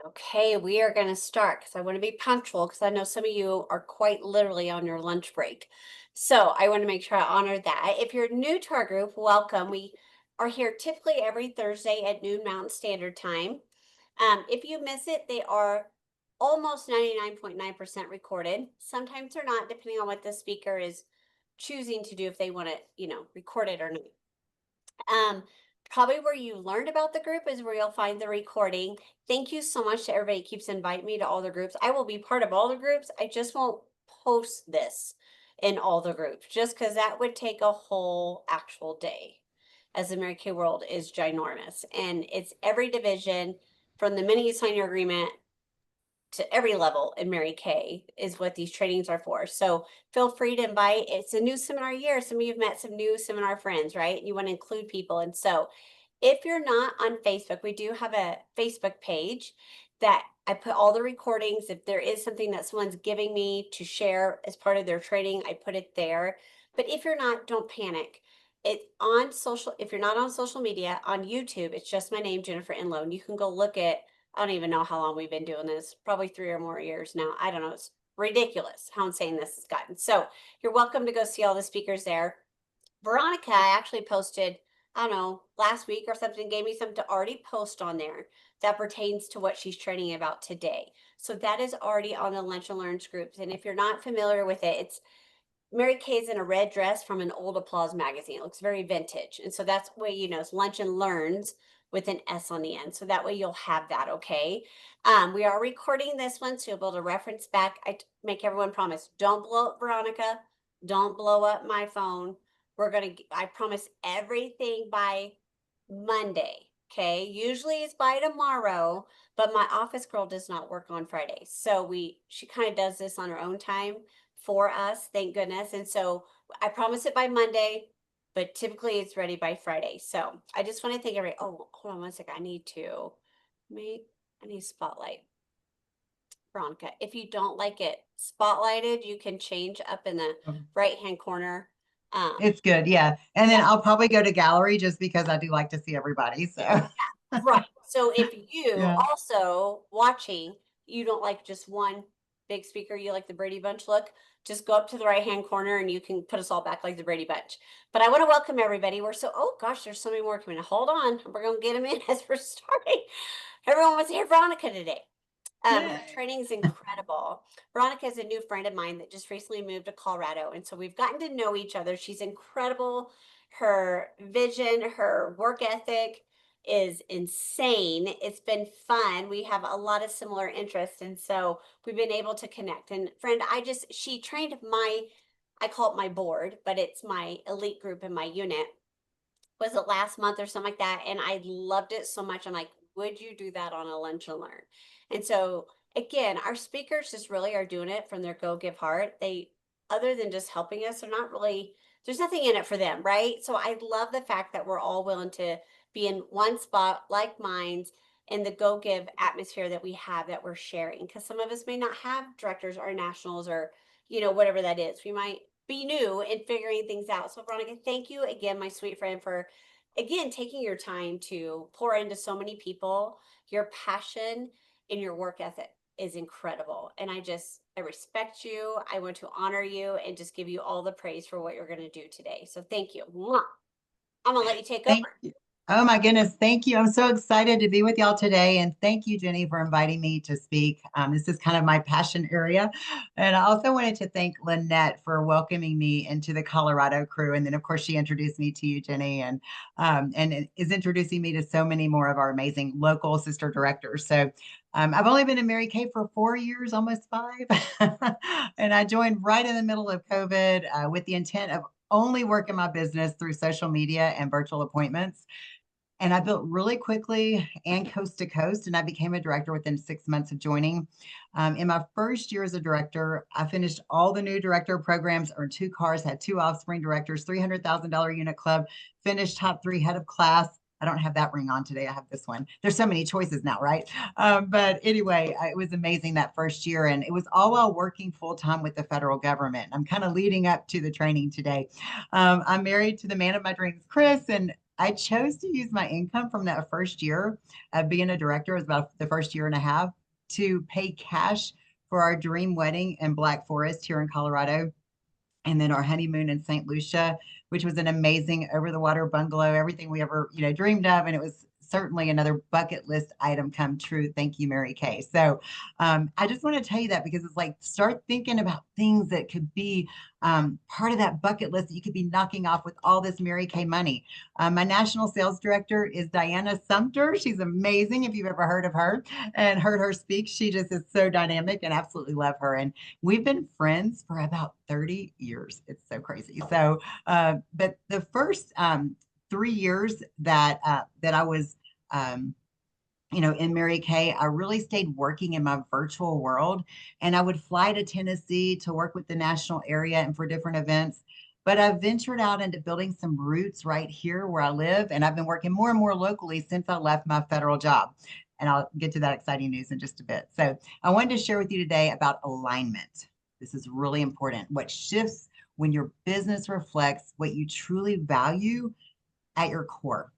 Okay, we are going to start because I want to be punctual because I know some of you are quite literally on your lunch break. So I want to make sure I honor that. If you're new to our group, welcome. We are here typically every Thursday at noon Mountain Standard Time. If you miss it, they are almost 99.9% recorded. Sometimes they're not, depending on what the speaker is choosing to do, if they want to, record it or not. Um, Probably where you learned about the group is where you'll find the recording. Thank you so much to everybody who keeps inviting me to all the groups. I will be part of all the groups. I just won't post this in all the groups just because that would take a whole actual day, as the Mary Kay world is ginormous. And it's every division from the minute you sign your agreement to every level in Mary Kay is what these trainings are for. So feel free to invite. It's a new seminar year. Some of you have met some new seminar friends, right? You want to include people. And so if you're not on Facebook, we do have a Facebook page that I put all the recordings. If there is something that someone's giving me to share as part of their training, I put it there. But if you're not, don't panic. It's on social. If you're not on social media, on YouTube, it's just my name, Jennifer Enlow. And you can go look at, I don't even know how long we've been doing this, probably 3 or more years now. I don't know. It's ridiculous how insane this has gotten. So you're welcome to go see all the speakers there. Veronica, I actually posted, I don't know, last week or something, gave me something to already post on there that pertains to what she's training about today. So that is already on the Lunch and Learns groups. And if you're not familiar with it, it's Mary Kay's in a red dress from an old Applause magazine. It looks very vintage. And so that's way, it's Lunch and Learns with an S on the end. So that way you'll have that, okay? We are recording this one, so you'll be able to reference back. Make everyone promise, don't blow up Veronica. Don't blow up my phone. I promise everything by Monday, okay? Usually it's by tomorrow, but my office girl does not work on Fridays. So she kind of does this on her own time for us, thank goodness. And so I promise it by Monday, but typically it's ready by Friday. So I just want to thank everybody. Oh, hold on one second. I need spotlight. Veronica, if you don't like it spotlighted, you can change up in the Um, right hand corner. It's good, yeah. And then Yeah, I'll probably go to gallery just because I do like to see everybody. So right. So if you yeah. also watching, you don't like just one big speaker, you like the Brady Bunch look, just go up to the right hand corner and you can put us all back like the Brady Bunch. But I want to welcome everybody. Oh gosh, there's so many more coming in. Hold on. We're going to get them in as we're starting. Everyone wants to hear Veronica today. Her Yay. training is incredible. Veronica is a new friend of mine that just recently moved to Colorado. And so we've gotten to know each other. She's incredible. Her vision, her work ethic is insane. It's been fun. We have a lot of similar interests. And so we've been able to connect. And friend, she trained I call it my board, but it's my elite group in my unit. Was it last month or something like that? And I loved it so much. I'm like, would you do that on a lunch and learn? And so again, our speakers just really are doing it from their go give heart. Other than just helping us, they're not really, there's nothing in it for them, right? So I love the fact that we're all willing to be in one spot, like minds, in the go give atmosphere that we have that we're sharing. Because some of us may not have directors or nationals or, whatever that is. We might be new in figuring things out. So Veronica, thank you again, my sweet friend, for again taking your time to pour into so many people. Your passion and your work ethic is incredible. And I respect you. I want to honor you and just give you all the praise for what you're going to do today. So thank you. Mwah. I'm going to let you take over. Thank you. Oh my goodness. Thank you. I'm so excited to be with y'all today. And thank you, Jenny, for inviting me to speak. This is kind of my passion area. And I also wanted to thank Lynette for welcoming me into the Colorado crew. And then, of course, she introduced me to you, Jenny, and is introducing me to so many more of our amazing local sister directors. So I've only been in Mary Kay for 4 years, almost 5. And I joined right in the middle of COVID with the intent of only working my business through social media and virtual appointments. And I built really quickly and coast to coast, and I became a director within 6 months of joining. In my first year as a director, I finished all the new director programs, earned 2 cars, had 2 offspring directors, $300,000 unit club, finished top 3 head of class. I don't have that ring on today. I have this one. There's so many choices now, right? But anyway, it was amazing that first year. And it was all while working full time with the federal government. I'm kind of leading up to the training today. I'm married to the man of my dreams, Chris, and I chose to use my income from that first year of being a director, it was about the first year and a half, to pay cash for our dream wedding in Black Forest here in Colorado, and then our honeymoon in St. Lucia, which was an amazing over the water bungalow, everything we ever, dreamed of. And it was certainly another bucket list item come true. Thank you, Mary Kay. So I just want to tell you that because it's like, start thinking about things that could be part of that bucket list that you could be knocking off with all this Mary Kay money. My national sales director is Diana Sumter. She's amazing. If you've ever heard of her and heard her speak, she just is so dynamic and absolutely love her. And we've been friends for about 30 years. It's so crazy. So, but the first 3 years that I was, um, in Mary Kay, I really stayed working in my virtual world, and I would fly to Tennessee to work with the national area and for different events. But I ventured out into building some roots right here where I live, and I've been working more and more locally since I left my federal job. And I'll get to that exciting news in just a bit. So I wanted to share with you today about alignment. This is really important. What shifts when your business reflects what you truly value at your core.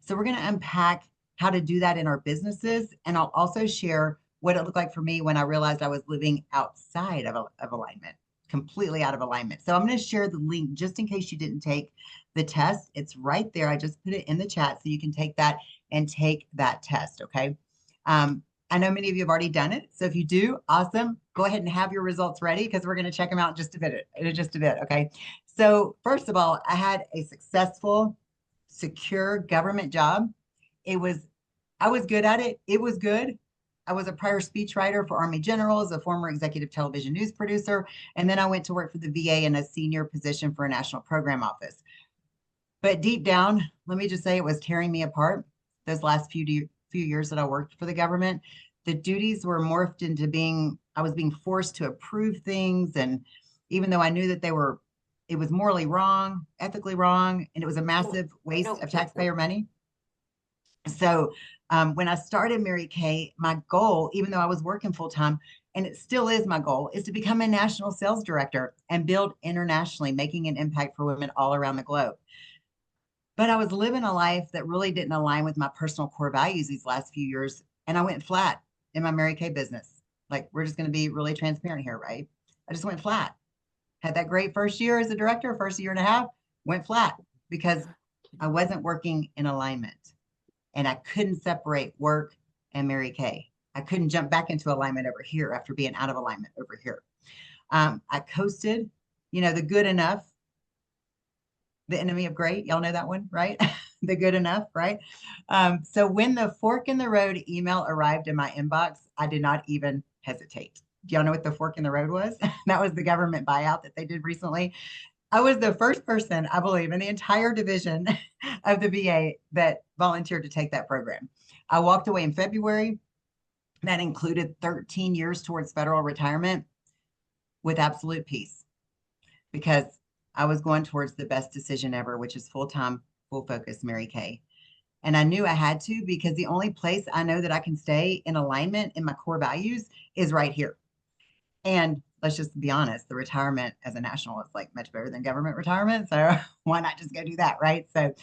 So we're going to unpack how to do that in our businesses. And I'll also share what it looked like for me when I realized I was living outside of alignment, completely out of alignment. So I'm going to share the link just in case you didn't take the test. It's right there. I just put it in the chat so you can take that and take that test. Okay. I know many of you have already done it. So if you do, awesome. Go ahead and have your results ready because we're going to check them out in just a bit. Okay. So first of all, I had a successful, secure government job. I was good at it. It was good. I was a prior speechwriter for Army generals, a former executive television news producer, and then I went to work for the VA in a senior position for a national program office. But deep down, let me just say it was tearing me apart. Those last few years that I worked for the government, the duties were morphed into I was being forced to approve things. And even though I knew that it was morally wrong, ethically wrong, and it was a massive waste of taxpayer money. So when I started Mary Kay, my goal, even though I was working full time, and it still is my goal, is to become a national sales director and build internationally, making an impact for women all around the globe. But I was living a life that really didn't align with my personal core values these last few years. And I went flat in my Mary Kay business. Like, we're just going to be really transparent here, right? I just went flat. Had that great first year as a director, first year and a half, went flat because I wasn't working in alignment. And I couldn't separate work and Mary Kay. I couldn't jump back into alignment over here after being out of alignment over here. I coasted, the good enough, the enemy of great. Y'all know that one, right? The good enough, right? So when the fork in the road email arrived in my inbox, I did not even hesitate. Do y'all know what the fork in the road was? That was the government buyout that they did recently. I was the first person, I believe, in the entire division of the VA that volunteered to take that program. I walked away in February. That included 13 years towards federal retirement with absolute peace because I was going towards the best decision ever, which is full-time, full focus Mary Kay. And I knew I had to because the only place I know that I can stay in alignment in my core values is right here. And let's just be honest, the retirement as a national is like much better than government retirement. So why not just go do that, right? So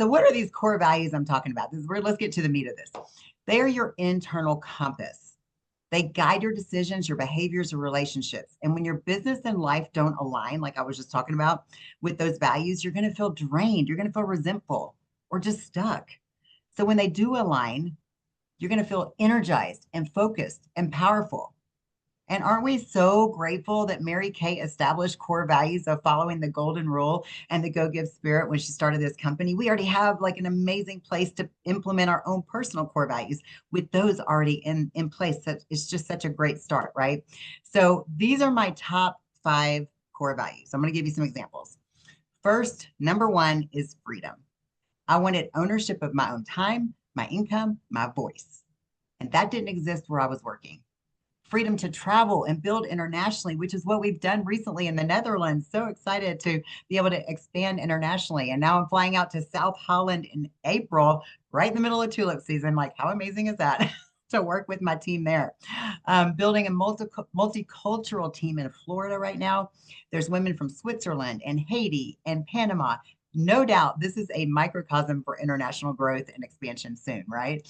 what are these core values I'm talking about? Let's get to the meat of this. They are your internal compass. They guide your decisions, your behaviors, your relationships. And when your business and life don't align, like I was just talking about, with those values, you're going to feel drained. You're going to feel resentful or just stuck. So when they do align, you're going to feel energized and focused and powerful. And aren't we so grateful that Mary Kay established core values of following the golden rule and the go give spirit when she started this company? We already have like an amazing place to implement our own personal core values with those already in place. So it's just such a great start, right? So these are my top 5 core values. I'm going to give you some examples. First, number 1 is freedom. I wanted ownership of my own time, my income, my voice. And that didn't exist where I was working. Freedom to travel and build internationally, which is what we've done recently in the Netherlands. So excited to be able to expand internationally. And now I'm flying out to South Holland in April, right in the middle of tulip season. Like, how amazing is that? To work with my team there. Building a multicultural team in Florida right now. There's women from Switzerland and Haiti and Panama, no doubt this is a microcosm for international growth and expansion soon, right?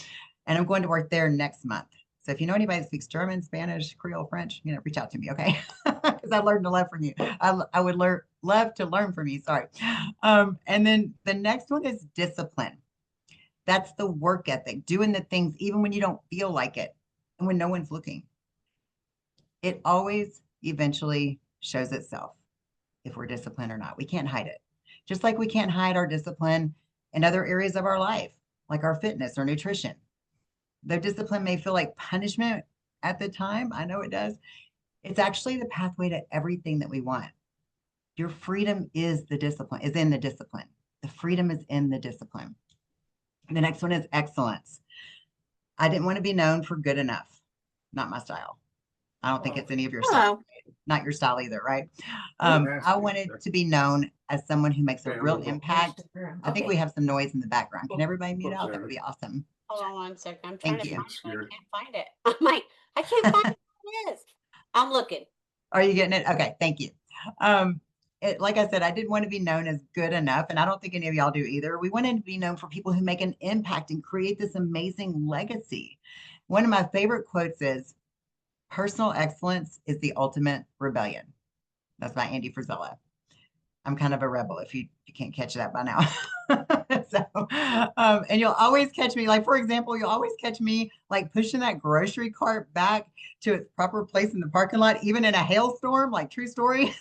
And I'm going to work there next month. So if you know anybody that speaks German, Spanish, Creole, French, reach out to me, okay? Because I learned to love from you. I would love to learn from you. Sorry. And then the next one is discipline. That's the work ethic, doing the things even when you don't feel like it and when no one's looking. It always eventually shows itself if we're disciplined or not. We can't hide it. Just like we can't hide our discipline in other areas of our life, like our fitness or nutrition. Though discipline may feel like punishment at the time, I know it does, it's actually the pathway to everything that we want. Your freedom is in the discipline. The freedom is in the discipline. The next one is excellence. I didn't want to be known for good enough. Not my style. I don't think it's any of your style. Oh, Not your style either, right? I wanted to be known as someone who makes a real impact. I think we have some noise in the background. Can everybody mute out? That would be awesome. hold on one second. I'm trying Thank to you. find it. I can't find it. I'm like, I can't find it. Where it is. I'm looking. Are you getting it? Okay, thank you. Like I said, I didn't want to be known as good enough, and I don't think any of y'all do either. We wanted to be known for people who make an impact and create this amazing legacy. One of my favorite quotes is, "Personal excellence is the ultimate rebellion." That's by Andy Frisella. I'm kind of a rebel if you can't catch that by now. So, and you'll always catch me, like, for example, you'll always catch me like pushing that grocery cart back to its proper place in the parking lot, even in a hailstorm, like true story.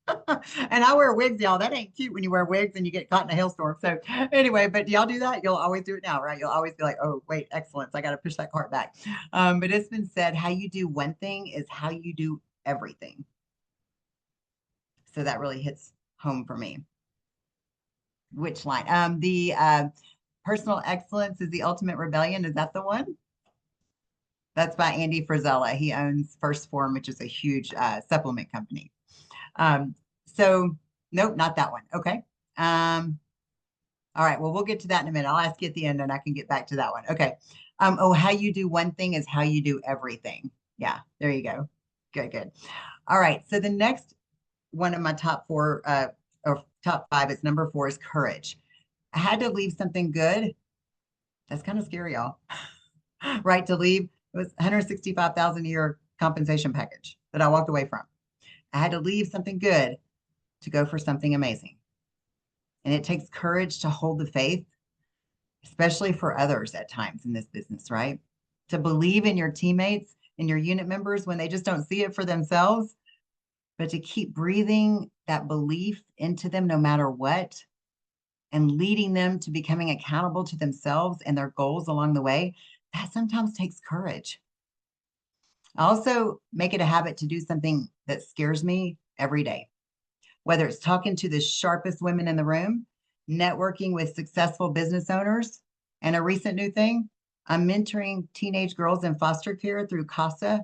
And I wear wigs, y'all. That ain't cute when you wear wigs and you get caught in a hailstorm. So anyway, but do y'all do that? You'll always do it now, right? You'll always be like, oh, wait, excellence. I got to push that cart back. But it's been said, how you do one thing is how you do everything. So that really hits home for me. Which line? The personal excellence is the ultimate rebellion. Is that the one? That's by Andy Frisella. He owns First Form, which is a huge supplement company. So nope, not that one. Okay. All right. Well, we'll get to that in a minute. I'll ask you at the end and I can get back to that one. Okay. Oh, how you do one thing is how you do everything. Yeah, there you go. Good, good. All right. So the next one of my top four or top five is number 4 is courage. I had to leave something good. That's kind of scary, y'all. Right, to leave. It was 165,000 a year compensation package that I walked away from. I had to leave something good to go for something amazing. And it takes courage to hold the faith, especially for others at times in this business, right? To believe in your teammates and your unit members when they just don't see it for themselves, but to keep breathing that belief into them no matter what, and leading them to becoming accountable to themselves and their goals along the way, that sometimes takes courage. I also make it a habit to do something that scares me every day, whether it's talking to the sharpest women in the room, networking with successful business owners, and a recent new thing, I'm mentoring teenage girls in foster care through CASA.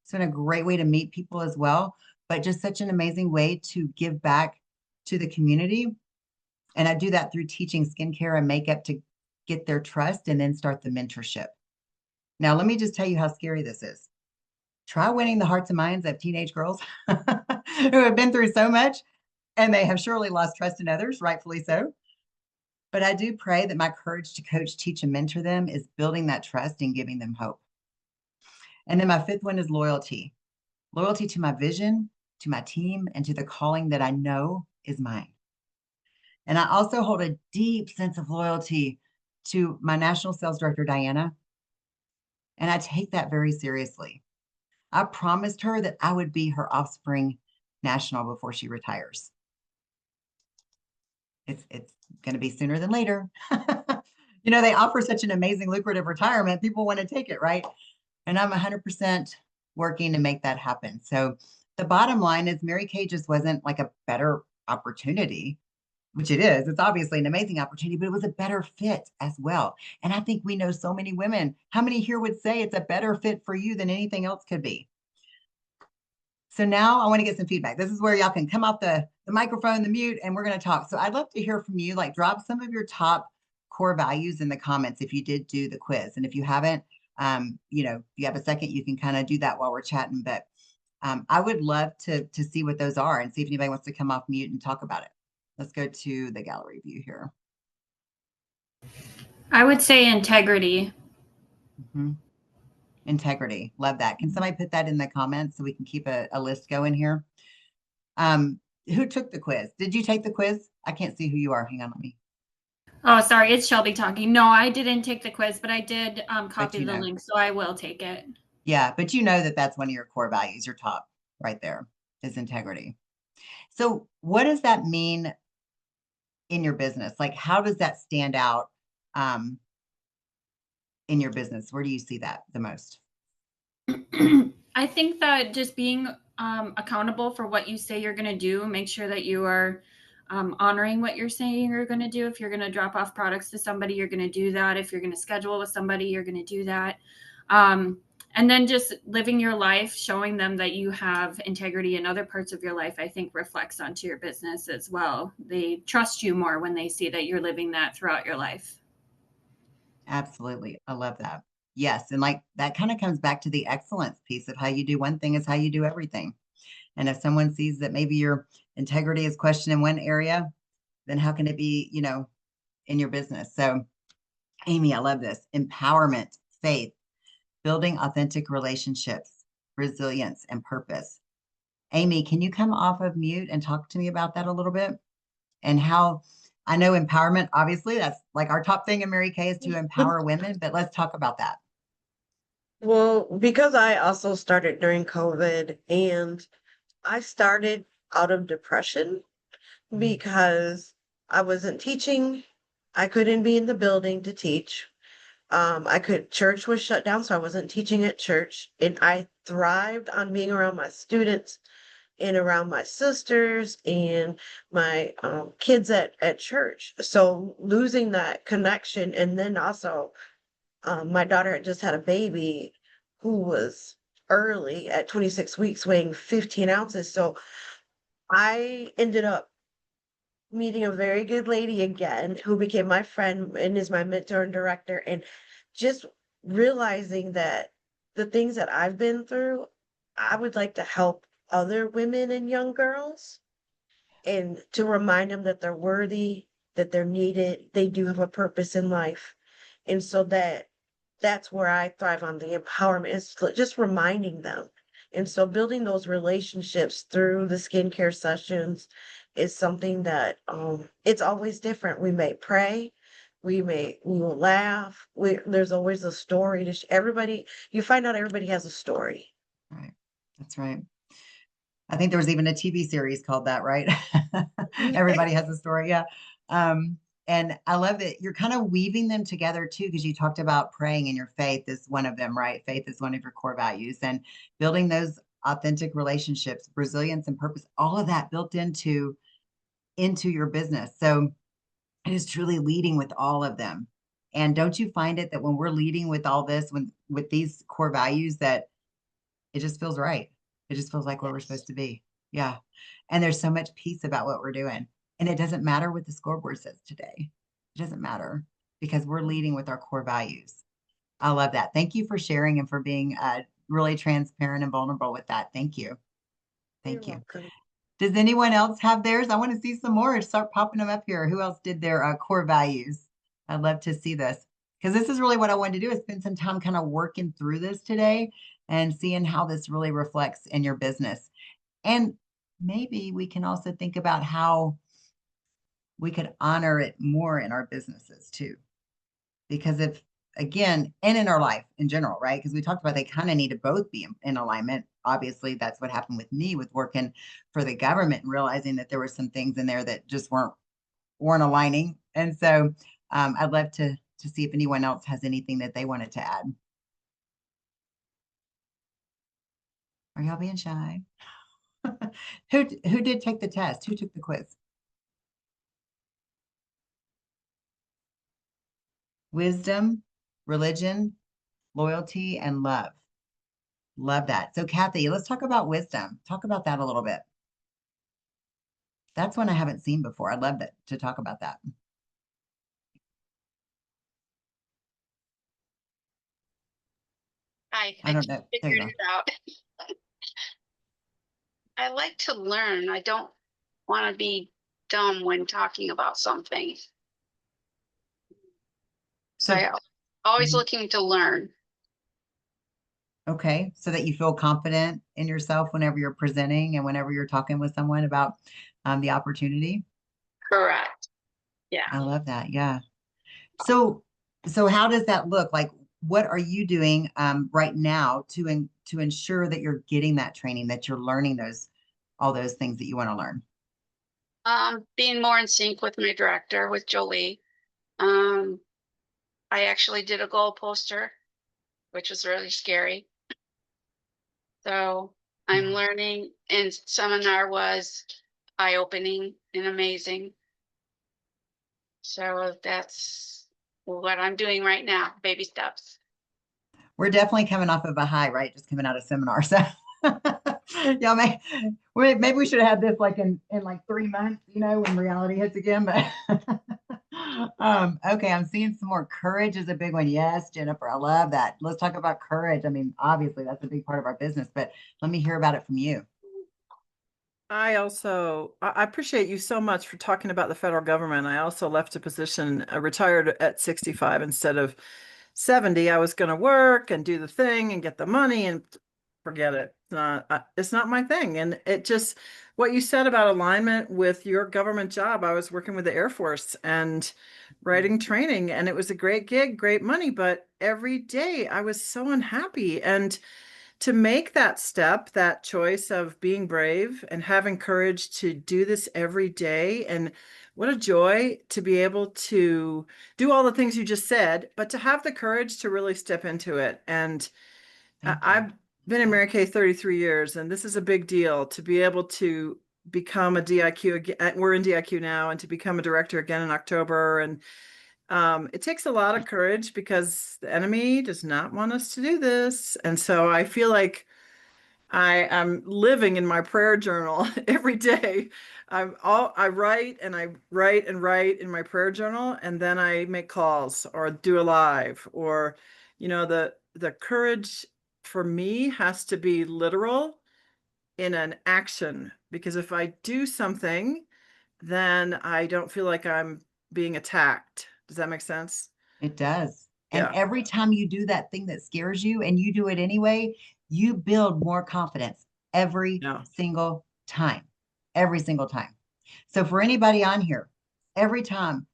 It's been a great way to meet people as well, but just such an amazing way to give back to the community. And I do that through teaching skincare and makeup to get their trust and then start the mentorship. Now, let me just tell you how scary this is. Try winning the hearts and minds of teenage girls who have been through so much, and they have surely lost trust in others, rightfully so. But I do pray that my courage to coach, teach, and mentor them is building that trust and giving them hope. And then my 5th one is loyalty. Loyalty to my vision, to my team, and to the calling that I know is mine. And I also hold a deep sense of loyalty to my national sales director, Diana. And I take that very seriously. I promised her that I would be her offspring national before she retires. It's going to be sooner than later. They offer such an amazing, lucrative retirement. People want to take it, right? And I'm 100% working to make that happen. So the bottom line is Mary Kay just wasn't like a better opportunity, which it is. It's obviously an amazing opportunity, but it was a better fit as well. And I think we know so many women. How many here would say it's a better fit for you than anything else could be? So now I want to get some feedback. This is where y'all can come off the microphone, the mute, and we're going to talk. So I'd love to hear from you. Like, drop some of your top core values in the comments if you did do the quiz. And if you haven't, if you have a second, you can kind of do that while we're chatting. But I would love to see what those are and see if anybody wants to come off mute and talk about it. Let's go to the gallery view here. I would say integrity. Mm-hmm. Integrity. Love that. Can somebody put that in the comments so we can keep a list going here? Who took the quiz? Did you take the quiz? I can't see who you are. Hang on, let me. Oh, sorry, it's Shelby talking. No, I didn't take the quiz, but I did But copy you the know, link, so I will take it. yeah, but you know that that's one of your core values, your top right there is integrity. So what does that mean in your business? Like, how does that stand out um, in your business? Where do you see that the most? I think that just being accountable for what you say you're going to do, make sure that you are honoring what you're saying you're going to do. If you're going to drop off products to somebody, you're going to do that. If you're going to schedule with somebody, you're going to do that. And then just living your life, showing them that you have integrity in other parts of your life, I think reflects onto your business as well. They trust you more when they see that you're living that throughout your life. Absolutely. I love that. Yes. And like that kind of comes back to the excellence piece of how you do one thing is how you do everything. And if someone sees that maybe your integrity is questioned in one area, then how can it be, in your business? So, Amy, I love this. Empowerment, faith, building authentic relationships, resilience, and purpose. Amy, can you come off of mute and talk to me about that a little bit? And how I know empowerment, obviously, that's like our top thing in Mary Kay is to empower women, but let's talk about that. Well, because I also started during COVID and I started out of depression because I wasn't teaching. I couldn't be in the building to teach. Church was shut down, so I wasn't teaching at church. And I thrived on being around my students and around my sisters and my kids at church. So losing that connection, and then also my daughter had just had a baby who was early at 26 weeks, weighing 15 ounces. So I ended up meeting a very good lady again who became my friend and is my mentor and director. And just realizing that the things that I've been through, I would like to help other women and young girls and to remind them that they're worthy, that they're needed, they do have a purpose in life. And so that's where I thrive on the empowerment, is just reminding them. And so building those relationships through the skincare sessions is something that it's always different. We may pray, we will laugh. There's always a story to everybody. You find out everybody has a story. Right. That's right. I think there was even a TV series called that, right? Everybody has a story. Yeah. And I love that you're kind of weaving them together too, because you talked about praying and your faith is one of them, right? Faith is one of your core values and building those authentic relationships, resilience and purpose, all of that built into your business. So it is truly leading with all of them. And don't you find it that when we're leading with all this, when with these core values, that it just feels right. It just feels like where we're supposed Yes. to be. Yeah. And there's so much peace about what we're doing. And it doesn't matter what the scoreboard says today. It doesn't matter because we're leading with our core values. I love that. Thank you for sharing and for being really transparent and vulnerable with that. Thank you. You're Thank you. welcome. Does anyone else have theirs? I want to see some more. Start popping them up here. Who else did their core values? I'd love to see this because this is really what I wanted to do is spend some time kind of working through this today and seeing how this really reflects in your business. And maybe we can also think about how we could honor it more in our businesses too. Because if, again, and in our life in general, right? Because we talked about they kind of need to both be in alignment. Obviously, that's what happened with me with working for the government and realizing that there were some things in there that just weren't aligning. And so I'd love to see if anyone else has anything that they wanted to add. Are y'all being shy? Who did take the test? Who took the quiz? Wisdom, religion, loyalty, and love. Love that. So Kathy, let's talk about wisdom. Talk about that a little bit. That's one I haven't seen before. I'd love to talk about that. I I don't just know. There you figured go. it out. I like to learn. I don't want to be dumb when talking about something. So So, I always Mhm. looking to learn. Okay, so that you feel confident in yourself whenever you're presenting and whenever you're talking with someone about the opportunity. Correct. Yeah. I love that. Yeah. So, so how does that look? Like, what are you doing right now to ensure that you're getting that training, that you're learning all those things that you want to learn? Being more in sync with my director, with Jolie. I actually did a goal poster, which was really scary. So I'm Yeah. learning, and seminar was eye-opening and amazing. So that's what I'm doing right now, baby steps. We're definitely coming off of a high, right? Just coming out of seminar. So y'all maybe we should have had this like in like 3 months, when reality hits again. But okay, I'm seeing some more. Courage is a big one. Yes, Jennifer, I love that. Let's talk about courage. I mean, obviously that's a big part of our business, but let me hear about it from you. I appreciate you so much for talking about the federal government. I also left a position, retired at 65 instead of 70. I was going to work and do the thing and get the money and forget it. It's not my thing. And it just, what you said about alignment with your government job, I was working with the Air Force and writing training, and it was a great gig, great money, but every day I was so unhappy. And to make that step, that choice of being brave and having courage to do this every day. And what a joy to be able to do all the things you just said, but to have the courage to really step into it. And Thank you. I've been in Mary Kay 33 years, and this is a big deal to be able to become a DIQ again. We're in DIQ now, and to become a director again in October. And it takes a lot of courage because the enemy does not want us to do this. And so I feel like I am living in my prayer journal every day. I write and I write and write in my prayer journal, and then I make calls or do a live, or the courage for me has to be literal in an action, because if I do something, then I don't feel like I'm being attacked. Does that make sense? It does. And Yeah. every time you do that thing that scares you and you do it anyway, you build more confidence every Yeah. single time. Every single time. So for anybody on here, every time,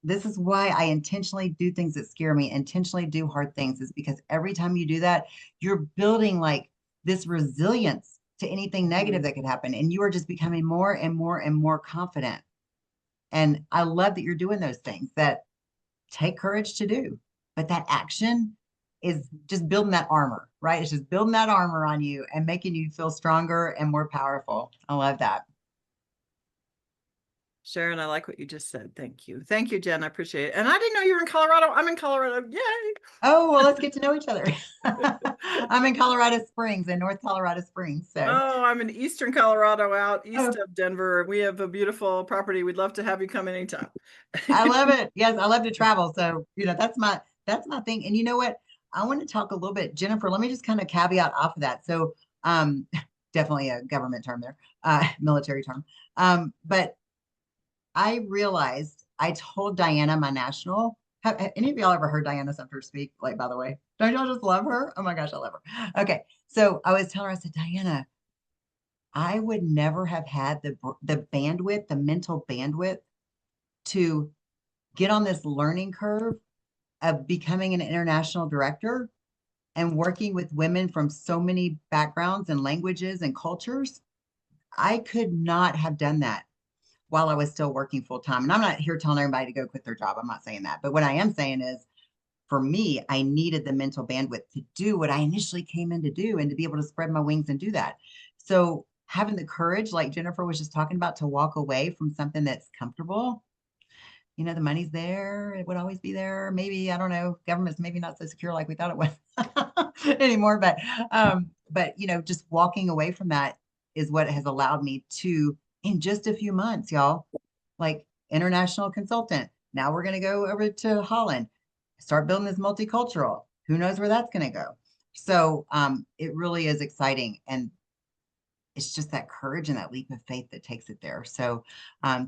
this is why I intentionally do things that scare me, intentionally do hard things, is because every time you do that, you're building like this resilience to anything negative that could happen. And you are just becoming more and more and more confident. And I love that you're doing those things that take courage to do. But that action is just building that armor, right? It's just building that armor on you and making you feel stronger and more powerful. I love that. Sharon, I like what you just said. Thank you. Thank you, Jen. I appreciate it. And I didn't know you were in Colorado. I'm in Colorado. Yay. Oh, well, let's get to know each other. I'm in Colorado Springs, in North Colorado Springs. So, Oh, I'm in Eastern Colorado, out east oh, of Denver. We have a beautiful property. We'd love to have you come anytime. I love it. Yes, I love to travel. So, that's my thing. And you know what? I want to talk a little bit, Jennifer. Let me just kind of caveat off of that. So, definitely a government term there, military term. But I realized I told Diana, my national. Have any of y'all ever heard Diana Sumter speak? Like, by the way, don't y'all just love her? Oh my gosh, I love her. Okay, so I was telling her, I said, Diana, I would never have had the bandwidth, the mental bandwidth to get on this learning curve of becoming an international director and working with women from so many backgrounds and languages and cultures. I could not have done that while I was still working full time. And I'm not here telling everybody to go quit their job. I'm not saying that. But what I am saying is, for me, I needed the mental bandwidth to do what I initially came in to do and to be able to spread my wings and do that. So having the courage, like Jennifer was just talking about, to walk away from something that's comfortable. The money's there. It would always be there. Maybe, I don't know, government's maybe not so secure like we thought it was anymore. But just walking away from that is what has allowed me to, in just a few months, y'all, like international consultant. Now we're going to go over to Holland, start building this multicultural. Who knows where that's going to go? So it really is exciting. And it's just that courage and that leap of faith that takes it there. So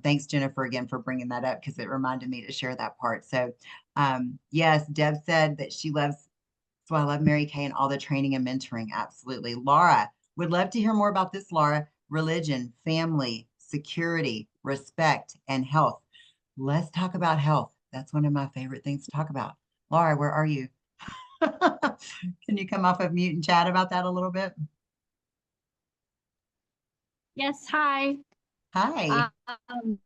thanks, Jennifer, again, for bringing that up because it reminded me to share that part. So yes, Deb said that she loves, so I love Mary Kay and all the training and mentoring. Absolutely. Laura, would love to hear more about this, Laura. Religion, family, security, respect, and health. Let's talk about health. That's one of my favorite things to talk about. Laura, where are you? Can you come off of mute and chat about that a little bit? Yes, hi. Hi. Um,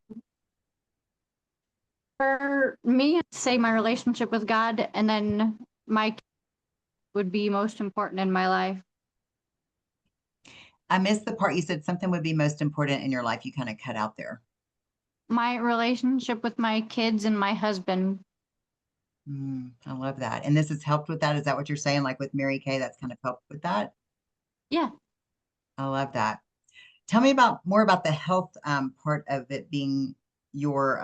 for me, I'd say my relationship with God, and then my kids would be most important in my life. I missed the part you said something would be most important in your life. You kind of cut out there. My relationship with my kids and my husband. I love that. And this has helped with that. Is that what you're saying? Like with Mary Kay, that's kind of helped with that? Yeah. I love that. Tell me more about the health part of it being your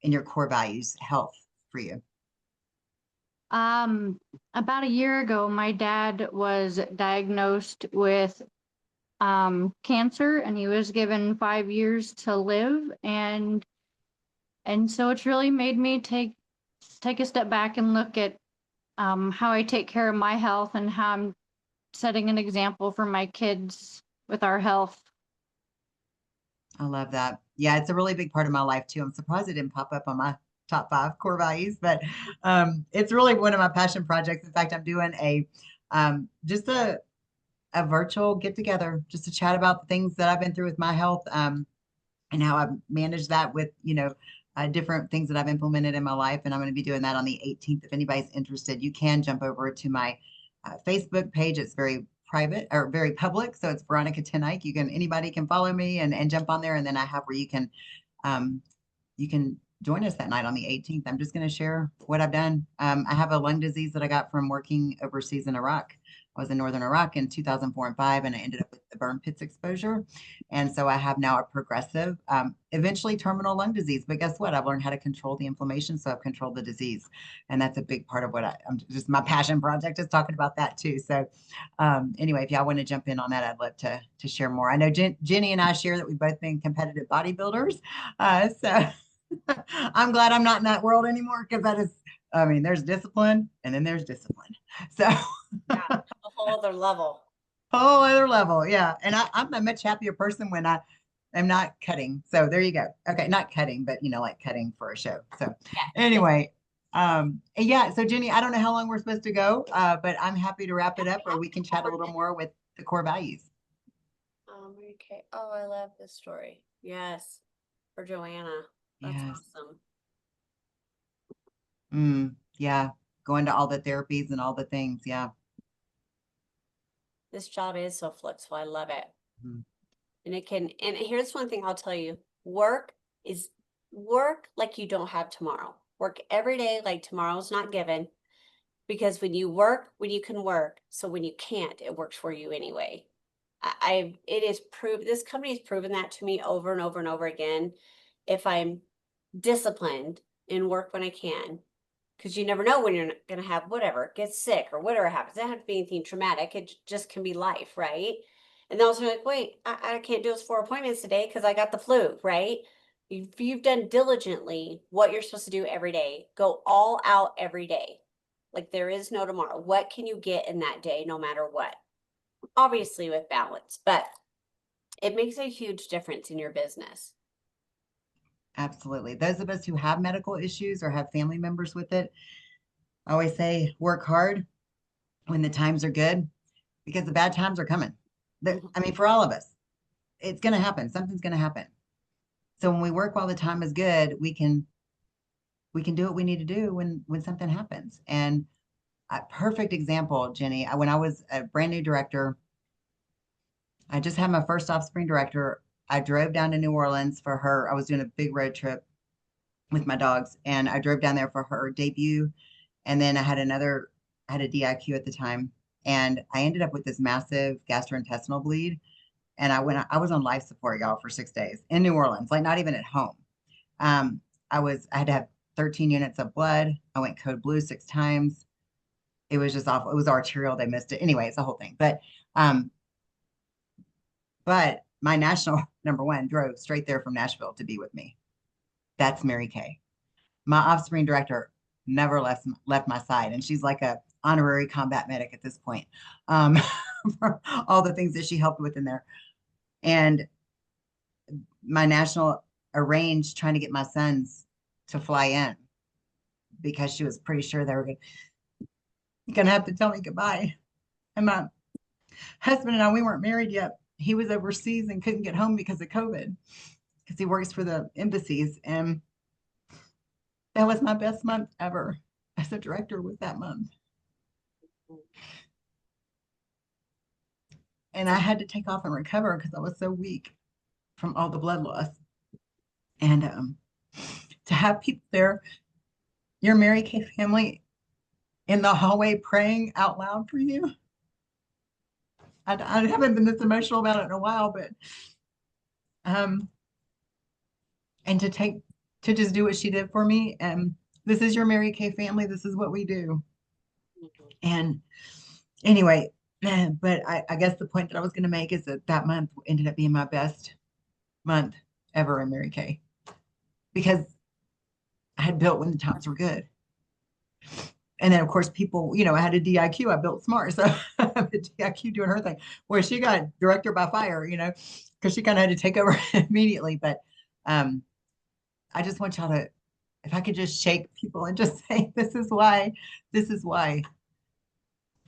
in your core values, health for you. About a year ago, my dad was diagnosed with cancer, and he was given 5 years to live, and so it's really made me take a step back and look at how I take care of my health and how I'm setting an example for my kids with our health. I love that. Yeah, it's a really big part of my life too. I'm surprised it didn't pop up on my top 5 core values, but it's really one of my passion projects. In fact, I'm doing just a virtual get together just to chat about the things that I've been through with my health and how I've managed that with, different things that I've implemented in my life. And I'm going to be doing that on the 18th. If anybody's interested, you can jump over to my Facebook page. It's very private or very public. So it's Veronica Eyck. Anybody can follow me and jump on there. And then I have where you can join us that night on the 18th. I'm just going to share what I've done. I have a lung disease that I got from working overseas in Iraq. I was in northern Iraq in 2004 and 5, and I ended up with the burn pits exposure. And so I have now a progressive, eventually terminal lung disease. But guess what? I've learned how to control the inflammation, so I've controlled the disease. And that's a big part of what I'm just my passion project is talking about that too. So anyway, if y'all want to jump in on that, I'd love to share more. I know Jenny and I share that we've both been competitive bodybuilders. So I'm glad I'm not in that world anymore because there's discipline and then there's discipline. So Yeah, a whole other level. whole other level. Yeah. And I'm a much happier person when I am not cutting. So there you go. Okay. Not cutting, but like cutting for a show. So anyway, yeah. So Jenny, I don't know how long we're supposed to go, but I'm happy to wrap it up or we can chat a little more with the core values. Okay. Oh, I love this story. Yes. For Joanna. That's Yes. awesome. Yeah. Going to all the therapies and all the things. Yeah. This job is so flexible. I love it. Mhm. And here's one thing I'll tell you. Work like you don't have tomorrow. Work every day like tomorrow's not given. Because when you work, when you can work. So when you can't, it works for you anyway. It is proved, this company has proven that to me over and over and over again. If I'm disciplined and work when I can, because you never know when you're going to have whatever, get sick or whatever happens. It doesn't have to be anything traumatic. It just can be life, right? And then also like, wait, I can't do those 4 appointments today because I got the flu, right? If you've done diligently what you're supposed to do every day, go all out every day. Like there is no tomorrow. What can you get in that day, no matter what? Obviously with balance, but it makes a huge difference in your business. Absolutely. Those of us who have medical issues or have family members with it, I always say work hard when the times are good because the bad times are coming. For all of us, it's going to happen. Something's going to happen. So when we work while the time is good, we can do what we need to do when something happens. And a perfect example, Jenny, when I was a brand new director, I just had my first offspring director. I drove down to New Orleans for her. I was doing a big road trip with my dogs, and I drove down there for her debut. And then I had a DIQ at the time, and I ended up with this massive gastrointestinal bleed. And I was on life support, y'all, for 6 days in New Orleans, like not even at home. I had to have 13 units of blood. I went code blue 6 times. It was just awful. It was arterial. They missed it. Anyway, it's the whole thing. But But my national number one drove straight there from Nashville to be with me. That's Mary Kay. My offspring director never left my side, and she's like a honorary combat medic at this point, for all the things that she helped with in there. And my national arranged trying to get my sons to fly in because she was pretty sure they were gonna have to tell me goodbye. And my husband and I, we weren't married yet. He was overseas and couldn't get home because of COVID, because he works for the embassies. And that was my best month ever as a director, was that month. And I had to take off and recover because I was so weak from all the blood loss. And to have people there, your Mary Kay family in the hallway praying out loud for you. I haven't been this emotional about it in a while, but and to just do what she did for me. And this is your Mary Kay family. This is what we do. And anyway, but I guess the point that I was going to make is that that month ended up being my best month ever in Mary Kay, because I had built when the times were good. And then, of course, people, you know, I had a DIQ, I built smart. So the DIQ doing her thing, where she got director by fire, you know, because she kind of had to take over immediately. But I just want y'all to, if I could just shake people and just say, this is why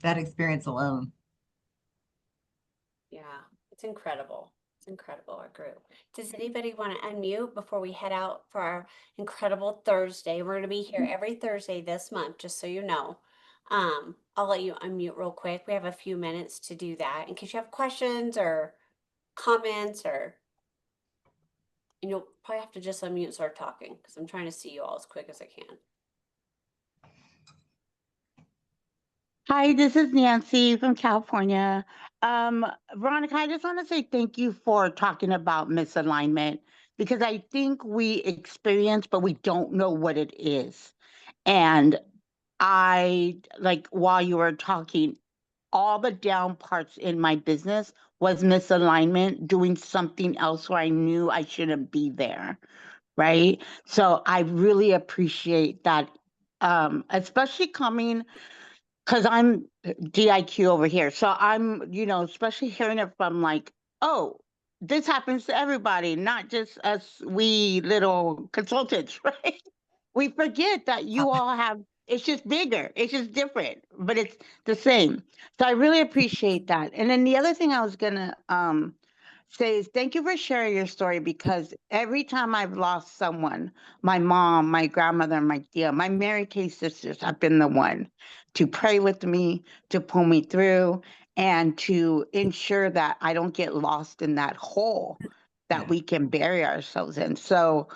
that experience alone. Yeah, it's incredible. It's incredible, our group. Does anybody want to unmute before we head out for our incredible Thursday? We're going to be here every Thursday this month, just so you know. I'll let you unmute real quick. We have a few minutes to do that in case you have questions or comments, or you'll probably have to just unmute and start talking because I'm trying to see you all as quick as I can. Hi, this is Nancy from California. Veronica, I just want to say thank you for talking about misalignment, because I think we experience, but we don't know what it is. And I, like, while you were talking, all the down parts in my business was misalignment, doing something else where I knew I shouldn't be there. Right. So I really appreciate that, especially coming, because I'm DIQ over here. So I'm, especially hearing it from, like, oh, this happens to everybody, not just us, we little consultants, right? We forget that you all have, it's just bigger, it's just different, but it's the same. So I really appreciate that. And then the other thing I was gonna say is thank you for sharing your story, because every time I've lost someone, my mom, my grandmother, my tia, my Mary Kay sisters have been the one to pray with me, to pull me through, and to ensure that I don't get lost in that hole that we can bury ourselves in. So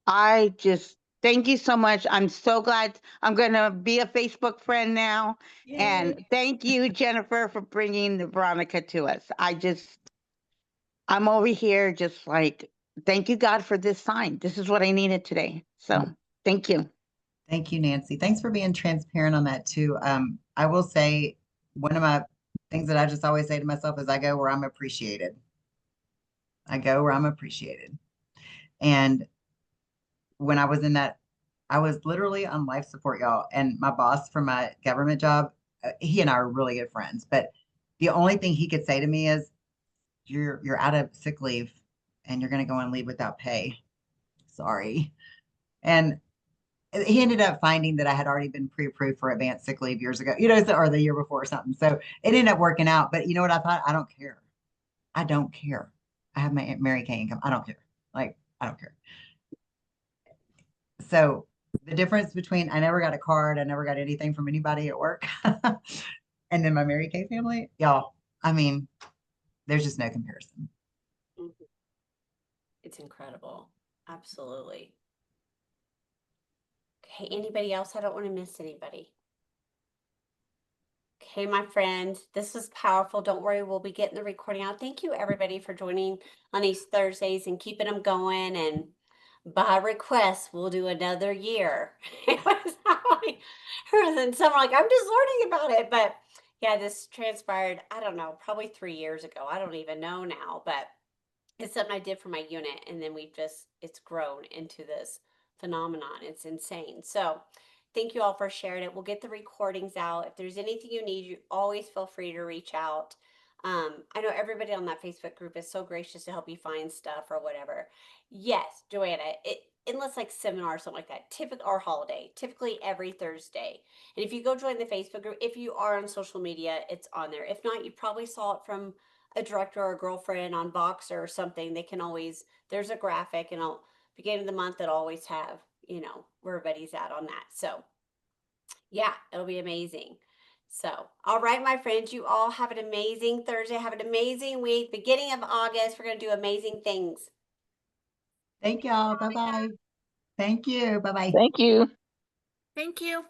I just thank you so much. I'm so glad. I'm going to be a Facebook friend now. Yay. And thank you, Jennifer, for bringing the Veronica to us. I'm over here just like, thank you, God, for this sign. This is what I needed today. So thank you. Thank you, Nancy. Thanks for being transparent on that too. I will say one of my things that I just always say to myself is I go where I'm appreciated. I go where I'm appreciated. And when I was in that, I was literally on life support, y'all. And my boss for my government job, he and I are really good friends. But the only thing he could say to me is, you're out of sick leave and you're going to go on leave without pay. Sorry. And he ended up finding that I had already been pre-approved for advanced sick leave years ago, or the year before or something. So it ended up working out. But you know what I thought? I don't care. I don't care. I have my Mary Kay income. I don't care. Like, I don't care. So the difference between I never got a card, I never got anything from anybody at work, and then my Mary Kay family, y'all, I mean, there's just no comparison. It's incredible. Absolutely. Okay, anybody else? I don't want to miss anybody. Okay, my friend, this was powerful. Don't worry, we'll be getting the recording out. Thank you, everybody, for joining on these Thursdays and keeping them going. And by request, we'll do another year. It was like, and some are like, I'm just learning about it. But Yeah, this transpired, I don't know, probably 3 years ago. I don't even know now, but it's something I did for my unit. And then it's grown into this phenomenon. It's insane. So thank you all for sharing it. We'll get the recordings out. If there's anything you need, you always feel free to reach out. I know everybody on that Facebook group is so gracious to help you find stuff or whatever. Yes, Joanna, unless like seminar or something like that, typically or holiday, typically every Thursday. And if you go join the Facebook group, if you are on social media, it's on there. If not, you probably saw it from a director or a girlfriend on Boxer or something. They can always, there's a graphic, and I'll beginning of the month it'll always have, where everybody's at on that. So yeah, it'll be amazing. So, all right, my friends, you all have an amazing Thursday. Have an amazing week. Beginning of August, we're going to do amazing things. Thank y'all. Bye-bye. Thank you. Bye-bye. Thank you. Thank you.